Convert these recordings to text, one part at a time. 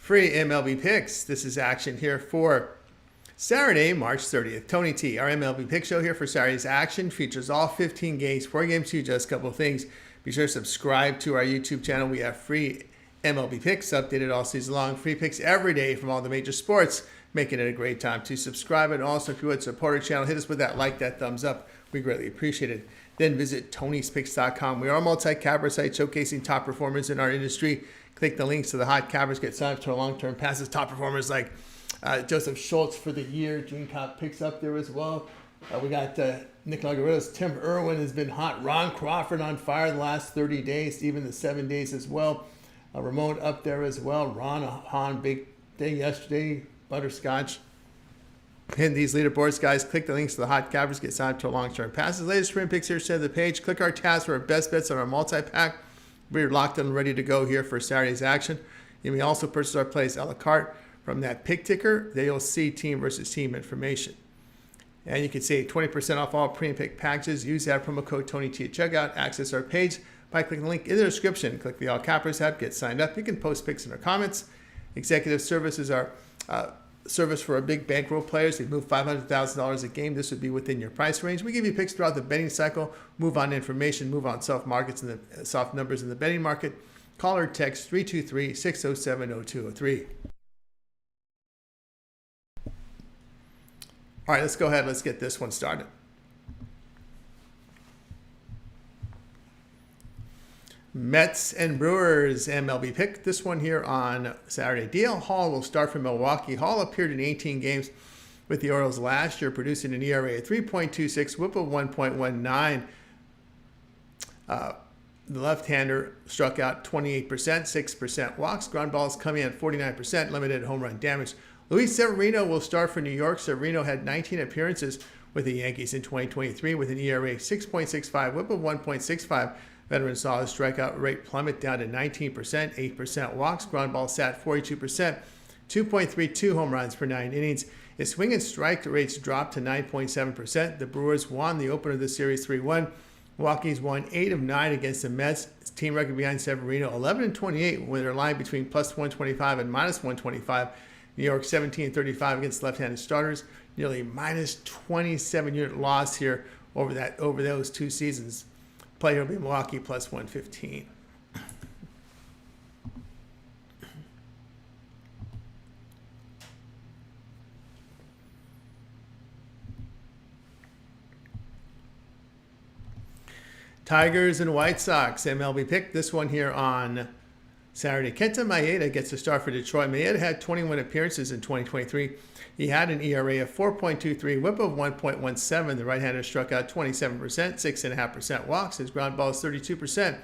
Free MLB picks. This is action here for Saturday, March 30th. Tony T, our MLB pick show here for Saturday's action features all 15 games, 4 games to just a couple of things. Be sure to subscribe to our YouTube channel. We have free MLB picks updated all season long. Free picks every day from all the major sports, making it a great time to subscribe. And also, if you would support our channel, hit us with that like, that thumbs up. We greatly appreciate it. Then visit Tony'sPicks.com. We are a multi-capper site showcasing top performers in our industry. Click the links to the hot cappers, get signed up to our long-term passes. Top performers like Joseph Schultz for the year. Dream Cop picks up there as well. We got Nikolai Guerrero's Tim Irwin has been hot. Ron Crawford on fire the last 30 days, even the 7 days as well. Ramon up there as well. Ron Hahn, big day yesterday. Butterscotch. Hit these leaderboards, guys. Click the links to the hot cappers, get signed up to our long-term passes. Latest sprint picks here, center of the page. Click our tabs for our best bets on our multi-pack. We're locked and ready to go here for Saturday's action. You may also purchase our plays a la carte from that pick ticker. There you'll see team versus team information. And you can save 20% off all pre-pick packages. Use that promo code TonyT at checkout. Access our page by clicking the link in the description. Click the All Cappers tab, get signed up. You can post picks in our comments. Executive services are service for our big bankroll players. They move $500,000 a game. This would be within your price range. We give you picks throughout the betting cycle. Move on information, move on soft markets and the soft numbers in the betting market. Call or text 323-607-0203. All right, let's go ahead. Let's get this one started. Mets and Brewers MLB pick. This one here on Saturday. DL Hall will start for Milwaukee. Hall appeared in 18 games with the Orioles last year, producing an ERA of 3.26, whip of 1.19. The left-hander struck out 28%, 6% walks. Ground balls coming in at 49%, limited home run damage. Luis Severino will start for New York. Severino had 19 appearances with the Yankees in 2023 with an ERA of 6.65, whip of 1.65. Veteran saw his strikeout rate plummet down to 19%, 8% walks. Ground ball sat 42%, 2.32 home runs per 9 innings. His swing and strike rates dropped to 9.7%. The Brewers won the opener of the series 3-1. Milwaukee's won 8 of 9 against the Mets. His team record behind Severino, 11-28, with their line between plus 125 and minus 125. New York 17-35 against left-handed starters. Nearly minus 27 unit loss here over those 2 seasons. Player will be Milwaukee plus 115. Tigers and White Sox MLB pick. This one here on Saturday. Kenta Maeda gets a start for Detroit. Maeda had 21 appearances in 2023. He had an ERA of 4.23, whip of 1.17. The right-hander struck out 27%, 6.5% walks. His ground ball is 32%,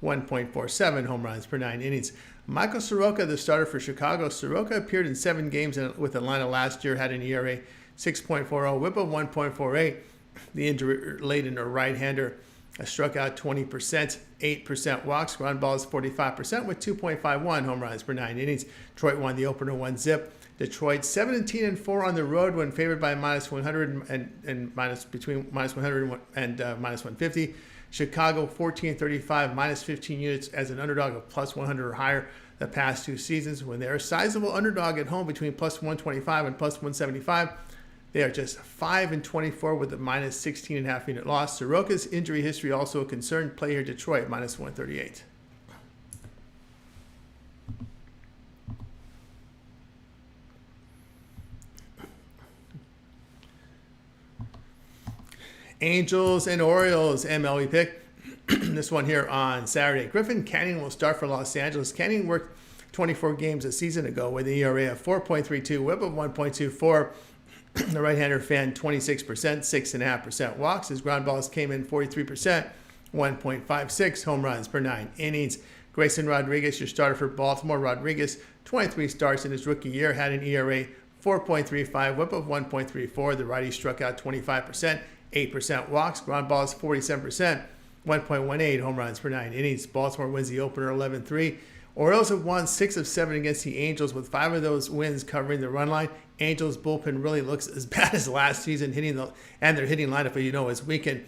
1.47 home runs per 9 innings. Michael Soroka, the starter for Chicago. Soroka appeared in 7 games with Atlanta last year, had an ERA 6.40, whip of 1.48. The injury-laden right-hander struck out 20%, 8% walks. Ground ball is 45% with 2.51 home runs per 9 innings. Detroit won the opener 1-0. Detroit 17-4 on the road when favored by minus 100 and between minus 100 and minus 150. Chicago 14-35, minus 15 units as an underdog of plus 100 or higher the past 2 seasons. When they're a sizable underdog at home between plus 125 and plus 175, they are just 5-24 with a minus 16.5 unit loss. Soroka's injury history also a concern. Play here Detroit minus 138. Angels and Orioles MLB pick. This one here on Saturday. Griffin Canning will start for Los Angeles. Canning worked 24 games a season ago with an ERA of 4.32, whip of 1.24. The right-hander fanned 26%, 6.5% walks. His ground balls came in 43%, 1.56 home runs per 9 innings. Grayson Rodriguez, your starter for Baltimore. Rodriguez, 23 starts in his rookie year, had an ERA 4.35, whip of 1.34. The righty struck out 25%, 8% walks. Ground balls 47%, 1.18 home runs per 9 innings. Baltimore wins the opener 11-3. Orioles have won 6 of 7 against the Angels, with 5 of those wins covering the run line. Angels bullpen really looks as bad as last season, and their hitting lineup, is weakened.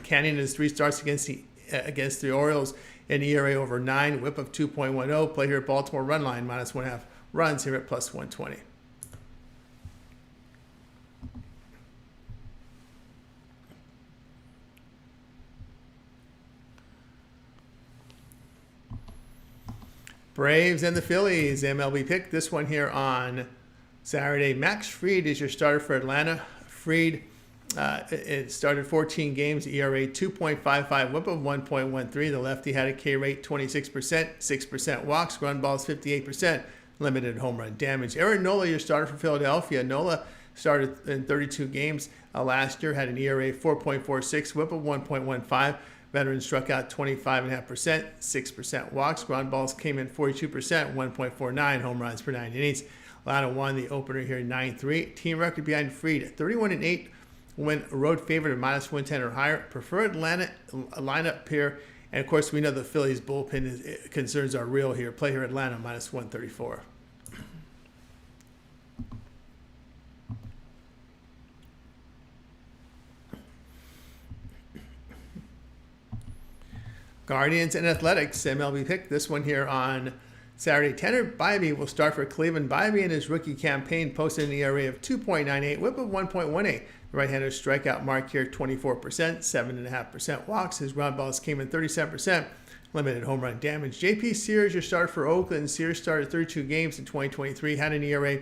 Canning has 3 starts against the Orioles, an ERA over 9, whip of 2.10. Play here at Baltimore run line minus 1.5 runs here at plus 120. Braves and the Phillies, MLB pick. This one here on Saturday. Max Fried is your starter for Atlanta. Fried, it started 14 games, ERA 2.55, whip of 1.13. The lefty had a K rate 26%, 6% walks, run balls 58%, limited home run damage. Aaron Nola, your starter for Philadelphia. Nola started in 32 games last year, had an ERA 4.46, whip of 1.15. Veteran struck out 25.5%, 6% walks. Ground balls came in 42%, 1.49 home runs per 9 innings. Atlanta won the opener here 9-3. Team record behind Fried, 31-8 when road favorite of minus 110 or higher. Preferred Atlanta lineup here. And of course, we know the Phillies bullpen concerns are real here. Play here Atlanta minus 134. Guardians and Athletics, MLB pick. This one here on Saturday. Tanner Bybee will start for Cleveland. Bybee in his rookie campaign posted an ERA of 2.98, whip of 1.18. The right-hander strikeout mark here 24%, 7.5% walks. His ground balls came in 37%, limited home run damage. JP Sears, your starter for Oakland. Sears started 32 games in 2023, had an ERA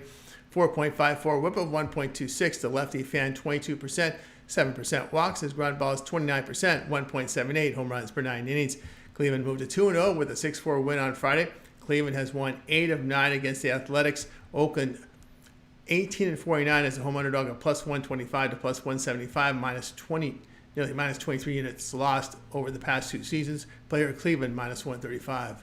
4.54, whip of 1.26. The lefty fan 22%. 7% walks. His ground ball is 29%, 1.78 home runs per 9 innings. Cleveland moved to 2-0 with a 6-4 win on Friday. Cleveland has won 8 of 9 against the Athletics. Oakland 18-49 as a home underdog of plus 125 to plus 175, nearly minus 23 units lost over the past 2 seasons. Player Cleveland minus 135.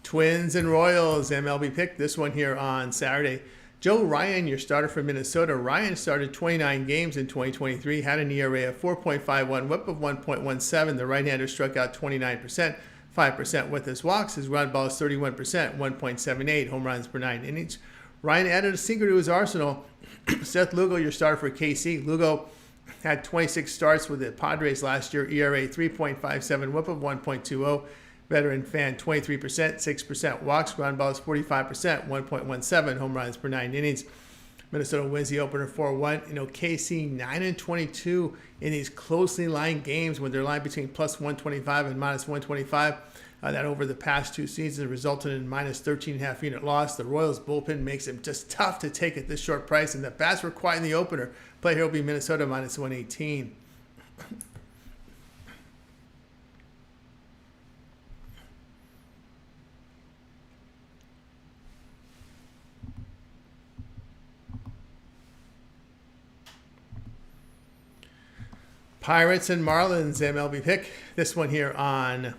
Twins and Royals, MLB pick. This one here on Saturday. Joe Ryan, your starter for Minnesota. Ryan started 29 games in 2023, had an ERA of 4.51, whip of 1.17. The right-hander struck out 29%, 5% with his walks. His ground ball is 31%, 1.78 home runs per 9 innings. Ryan added a sinker to his arsenal. Seth Lugo, your starter for KC. Lugo had 26 starts with the Padres last year, ERA 3.57, whip of 1.20. Veteran fan 23%, 6% walks. Ground balls 45%, 1.17 home runs per 9 innings. Minnesota wins the opener 4-1. KC 9-22 in these closely lined games when they're lined between plus 125 and minus 125. That over the past 2 seasons resulted in minus 13.5 unit loss. The Royals bullpen makes it just tough to take at this short price, and the bats were quiet in the opener. Play here will be Minnesota minus 118. Pirates and Marlins, MLB pick. This one here on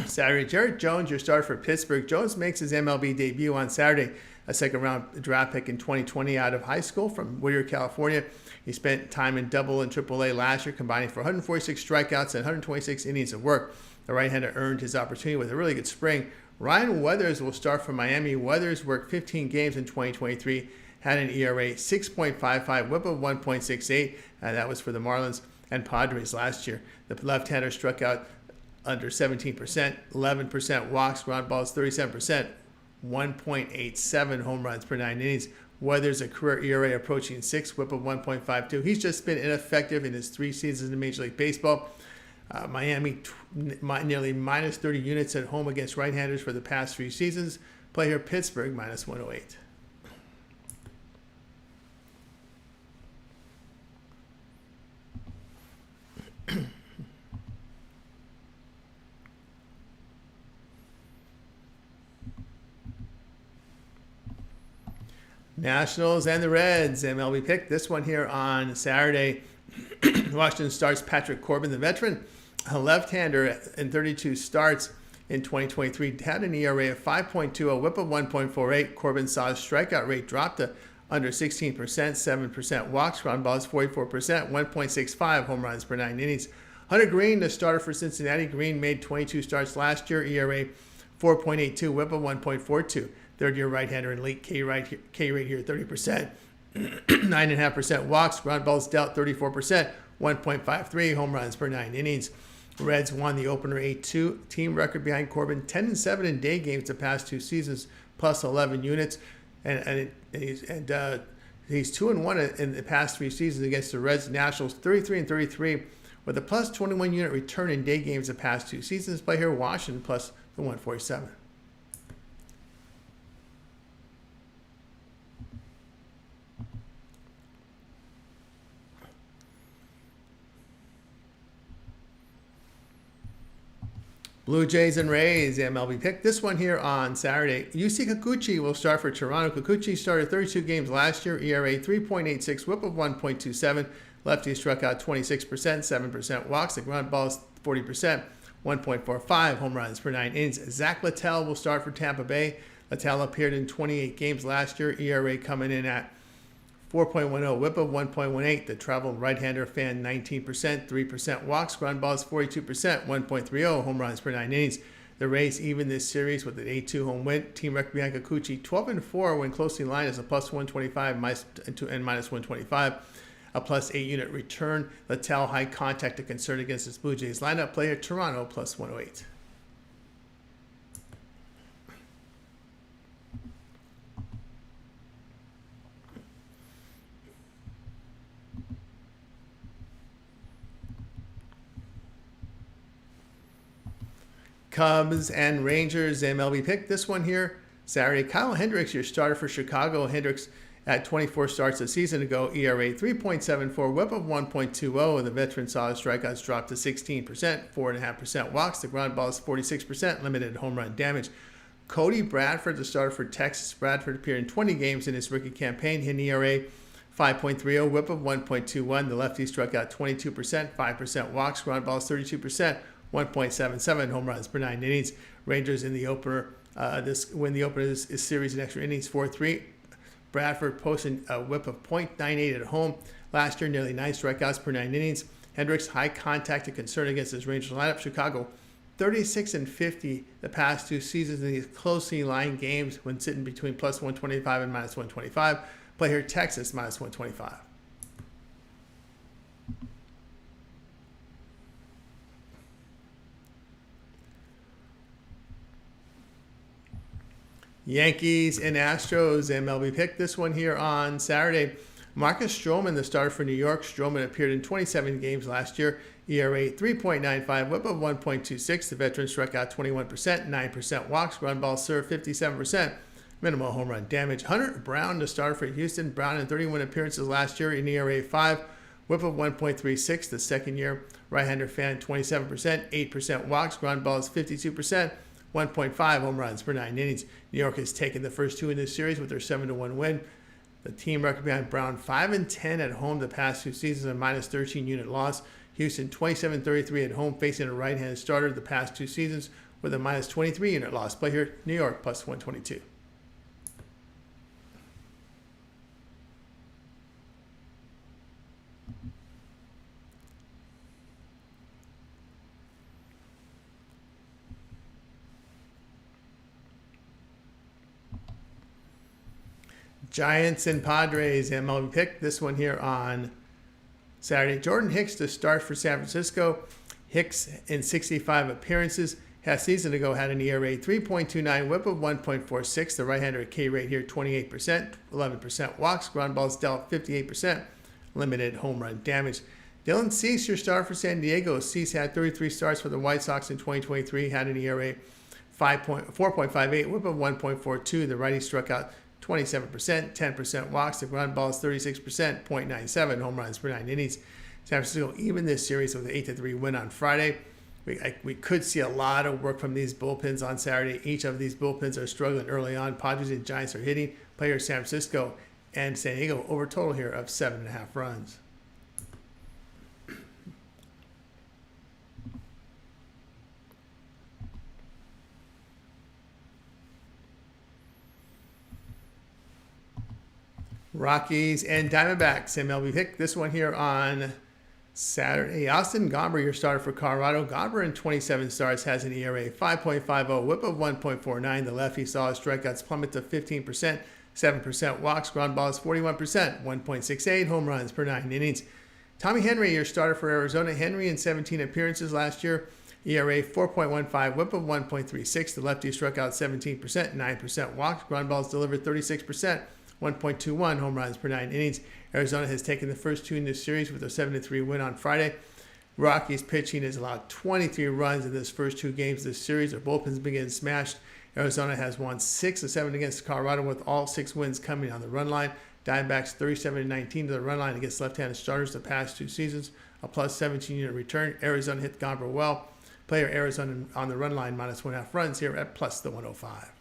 Saturday. Jared Jones, your starter for Pittsburgh. Jones makes his MLB debut on Saturday, a second-round draft pick in 2020 out of high school from Whittier, California. He spent time in Double and Triple A last year, combining for 146 strikeouts and 126 innings of work. The right-hander earned his opportunity with a really good spring. Ryan Weathers will start for Miami. Weathers worked 15 games in 2023, had an ERA 6.55, whip of 1.68, and that was for the Marlins and Padres last year. The left-hander struck out under 17%, 11% walks, ground balls 37%, 1.87 home runs per 9 innings. Weathers a career ERA approaching 6, whip of 1.52. He's just been ineffective in his 3 seasons in Major League Baseball. Miami nearly minus 30 units at home against right-handers for the past 3 seasons. Play here Pittsburgh minus 108. Nationals and the Reds, MLB pick. This one here on Saturday. Washington starts Patrick Corbin, the veteran, a left-hander in 32 starts in 2023. Had an ERA of 5.20, a whip of 1.48. Corbin saw his strikeout rate drop to under 16%, 7% walks. Ground balls 44%, 1.65 home runs per 9 innings. Hunter Green, the starter for Cincinnati. Green made 22 starts last year, ERA 4.82, whip of 1.42. Third-year right-hander and late K rate here, 30%. 9.5% walks, ground balls dealt 34%, 1.53 home runs per 9 innings. Reds won the opener 8-2. Team record behind Corbin, 10-7 in day games the past 2 seasons, plus 11 units. And he's 2-1 in the past 3 seasons against the Reds. Nationals 33-33 with a plus 21 unit return in day games the past 2 seasons. Play here Washington plus the 147. Blue Jays and Rays, MLB pick. This one here on Saturday. Yusei Kikuchi will start for Toronto. Kikuchi started 32 games last year. ERA 3.86, whip of 1.27. Lefty struck out 26%, 7% walks. The ground ball is 40%, 1.45 home runs per 9 innings. Zach Littell will start for Tampa Bay. Littell appeared in 28 games last year. ERA coming in at 4.10, whip of 1.18. The travel right-hander fan 19%, 3% walks, ground balls 42%, 1.30 home runs per 9 innings. The Rays even this series with an 8-2 home win. Team record behind Kikuchi 12-4 when closely lined as a plus 125 and minus 125. A plus 8 unit return. Littell high contact to concern against this Blue Jays lineup. Player Toronto plus 108. Cubs and Rangers, MLB pick. This one here, Saturday. Kyle Hendricks, your starter for Chicago. Hendricks at 24 starts a season ago. ERA 3.74, whip of 1.20. The veteran saw his strikeouts drop to 16%, 4.5% walks. The ground ball is 46%, limited home run damage. Cody Bradford, the starter for Texas. Bradford appeared in 20 games in his rookie campaign. Hit an ERA 5.30, whip of 1.21. The lefty struck out 22%, 5% walks. Ground ball is 32%. 1.77 home runs per 9 innings. Rangers in the opener. This series in extra innings 4-3. Bradford posting a whip of .98 at home. Last year, nearly 9 strikeouts per 9 innings. Hendricks high contact and concern against his Rangers lineup. Chicago 36-50 the past 2 seasons in these closely lined games when sitting between plus 125 and minus 125. Play here Texas minus 125. Yankees and Astros, MLB pick. This one here on Saturday. Marcus Stroman, the starter for New York. Stroman appeared in 27 games last year. ERA 3.95, whip of 1.26. The veteran struck out 21%, 9% walks. Ground ball served 57%. Minimal home run damage. Hunter Brown, the starter for Houston. Brown in 31 appearances last year. In ERA 5, whip of 1.36. The second year right-hander fan 27%, 8% walks. Ground ball is 52%. 1.5 home runs per 9 innings. New York has taken the first 2 in this series with their 7-1 win. The team record behind Brown 5-10 at home the past 2 seasons, a minus 13 unit loss. Houston 27-33 at home, facing a right-handed starter the past 2 seasons with a minus 23 unit loss. Play here New York plus 122. Giants and Padres, MLB pick. This one here on Saturday. Jordan Hicks to start for San Francisco. Hicks in 65 appearances. A season ago had an ERA 3.29, whip of 1.46. The right-hander K rate here 28%, 11% walks. Ground balls dealt 58%. Limited home run damage. Dylan Cease, your star for San Diego. Cease had 33 starts for the White Sox in 2023. Had an ERA 4.58, whip of 1.42. The righty struck out 27%, 10% walks. The ground ball is 36%, 0.97 home runs per 9 innings. San Francisco even this series with an 8-3 win on Friday. We could see a lot of work from these bullpens on Saturday. Each of these bullpens are struggling early on. Padres and Giants are hitting. Players San Francisco and San Diego over total here of 7.5 runs. Rockies and Diamondbacks, MLB pick. This one here on Saturday. Austin Gomber, your starter for Colorado. Gomber in 27 starts has an ERA 5.50, whip of 1.49. The lefty saw his strikeouts plummet to 15%, 7% walks. Ground balls 41%, 1.68 home runs per 9 innings. Tommy Henry, your starter for Arizona. Henry in 17 appearances last year. ERA 4.15, whip of 1.36. The lefty struck out 17%, 9% walks. Ground balls delivered 36%, 1.21 home runs per 9 innings. Arizona has taken the first two in this series with a 7-3 win on Friday. Rockies pitching has allowed 23 runs in this first two games of this series. Their bullpen's been getting smashed. Arizona has won 6 of 7 against Colorado, with all 6 wins coming on the run line. Diamondbacks 37-19 to the run line against left-handed starters the past 2 seasons. A plus 17 unit return. Arizona hit the Gomber well. Player Arizona on the run line minus 1.5 runs here at plus the 105.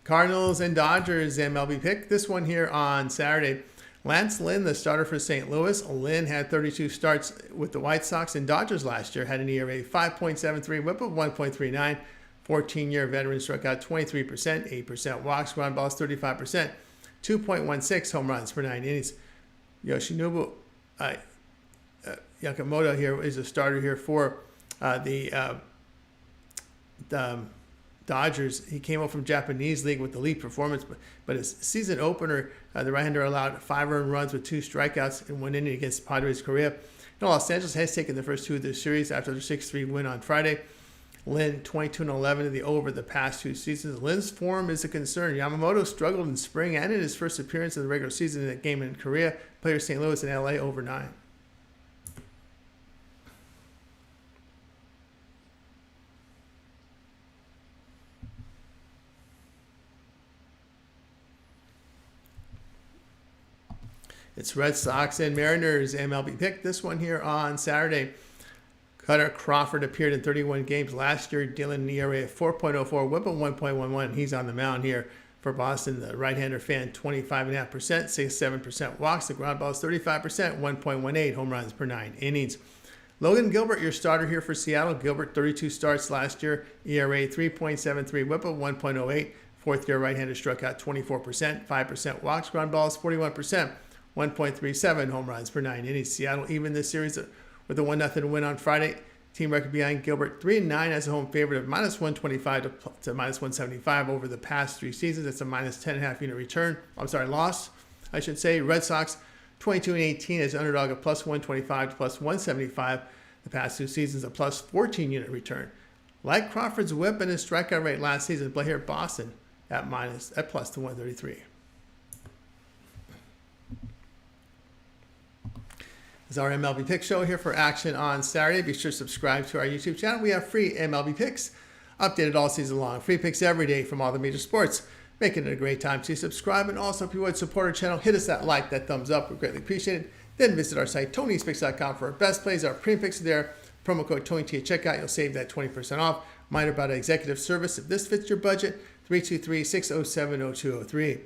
Cardinals and Dodgers MLB pick. This one here on Saturday. Lance Lynn, the starter for St. Louis. Lynn had 32 starts with the White Sox and Dodgers last year. Had an ERA 5.73, whip of 1.39. 14-year veteran struck out 23%, 8% walks. Ground balls 35%, 2.16 home runs per 9 innings. Yoshinobu Yakamoto here is a starter here for the Dodgers. He came up from Japanese League with the elite performance, but his season opener, the right-hander allowed 5 earned runs with 2 strikeouts in 1 inning against Padres Korea. Los Angeles has taken the first 2 of this series after their 6-3 win on Friday. Lynn 22-11 in the over the past 2 seasons. Lynn's form is a concern. Yamamoto struggled in spring and in his first appearance in the regular season in that game in Korea. Players St. Louis and LA over 9. It's Red Sox and Mariners MLB pick. This one here on Saturday. Cutter Crawford appeared in 31 games last year, dealing an ERA of 4.04, whip of 1.11. He's on the mound here for Boston. The right-hander fan, 25.5%, 6-7% walks. The ground ball is 35%, 1.18 home runs per 9 innings. Logan Gilbert, your starter here for Seattle. Gilbert, 32 starts last year, ERA 3.73, whip of 1.08. Fourth-year right-hander struck out 24%, 5% walks. Ground balls 41%, 1.37 home runs per 9 innings. Seattle even this series with a 1-0 win on Friday. Team record behind Gilbert 3-9 as a home favorite of minus 125 to minus 175 over the past 3 seasons. That's a minus 10.5 unit return. Loss, I should say. Red Sox 22-18 as underdog of plus 125 to plus 175. The past 2 seasons, a plus 14 unit return. Like Crawford's whip and his strikeout rate last season, play here at Boston at plus to 133. This is our MLB Pick Show here for action on Saturday. Be sure to subscribe to our YouTube channel. We have free MLB picks updated all season long. Free picks every day from all the major sports, making it a great time to subscribe. And also, if you would support our channel, hit us that like, that thumbs up. We greatly appreciate it. Then visit our site, Tony'sPicks.com, for our best plays. Our premium picks are there. Promo code TonyT at checkout. You'll save that 20% off. Reminder about an executive service. If this fits your budget, 323-607-0203.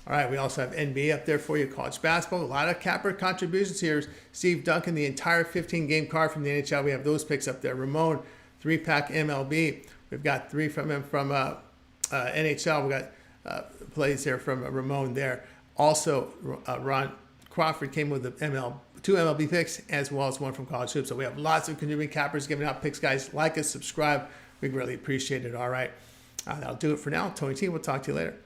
All right, we also have NBA up there for you, college basketball. A lot of capper contributions here. Steve Duncan, the entire 15-game card from the NHL. We have those picks up there. Ramon, 3-pack MLB. We've got 3 from him from NHL. We got plays here from Ramon there. Also, Ron Crawford came with the 2 MLB picks as well as 1 from college hoops. So we have lots of contributing cappers giving out picks, guys. Like us, subscribe. We really appreciate it. All right, that'll do it for now. Tony T, we'll talk to you later.